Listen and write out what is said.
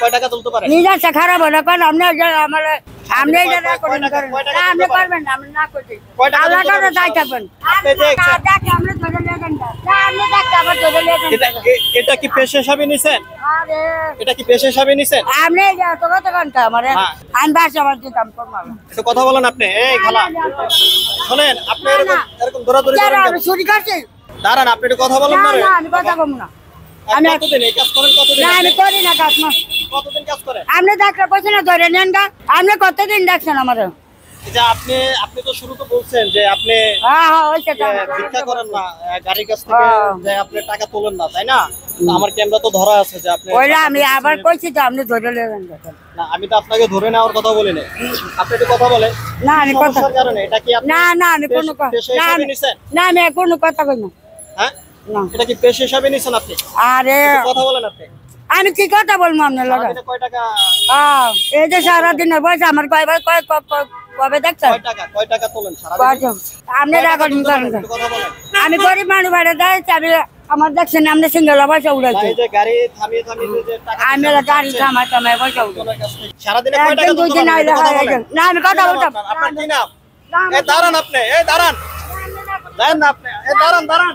কয় টাকা তুলতে পারেন? নিজে সে খারাপ হলে কোন আপনি আমার আপনি এটা করেন না আপনি করবেন না আমি না করছি আল্লাহ করে যাই থাকবেন আপনি আমরা ধরে লেগেন না আপনি ডাক্তার আবার ধরে লেগেন এটা কি পেশা হিসাবে নিছেন? আরে এটা কি পেশা হিসাবে নিছেন? আপনি তো কত ঘন্টা আমারে আমি বাসা আমার দিতাম করলাম একটু কথা বলেন আপনি। এই খালা শুনেন, আপনি এরকম দৌড়াদৌড়ি করেন কেন? আমি চুরি করছি দাঁড়ান, আপনি একটু কথা বলেন না রে। না আমি কথা কম না আমি কতদিন এই কাজ করেন? কতদিন? না আমি করি না কাজ না কতদিন কাজ করেন? আপনি ডাক্তার পয়সা না ধরে নেন গা আপনি কতদিন ডাকছেন আমারে যে আপনি তো শুরু তো বলছেন যে আপনি হ্যাঁ ওইটা ভিক্ষা করেন না, গাড়ির কাছ থেকে যে আপনি টাকা তোলেন না, তাই না? তো আমার ক্যামেরা তো ধরা আছে যে আপনি ওইটা আমি আবার কইছি তো আপনি ধরে নেবেন না, আমি তো আপনাকে ধরে নেওয়ার কথা বলি না। আপনি একটু কথা বলেন। না আমি কথা সমস্যার কারণে এটা কি আপনি না আমি কোনো কথা পেশা হিসাবে নিছেন? না আমি কোনো কথা কই না হ্যাঁ, না এটা কি পেশা হিসাবে নিছেন আপনি? আরে একটু কথা বলেন আপনি। আমি কি কথা বলবো আপনার লগে সারাদিনে কয় টাকা? এই যে সারাদিনের বয়স আমার কবে দেখছেন কয় টাকা তোলেন সারাদিনে? আপনি রাখেন করেন একটু কথা বলেন। আমি গরিব মানুষ বাড়ি যাচ্ছি আমি আমার দেখছেন আপনি সিঙ্গেল পয়সা উড়াইছি এই যে গাড়ি থামিয়ে থামিয়ে যে টাকা আমি গাড়ি থামাই থামাই পয়সা উড়াই সারাদিনে কয় টাকা একদিন দুই দিন তোলেন? আইলে একটু কথা হয় বলেন। না আমি কথা বলতাম আপনার কি নাম? এই দাঁড়ান আপনি, এই দাঁড়ান। দাঁড়ান না আপনি, এই দাঁড়ান।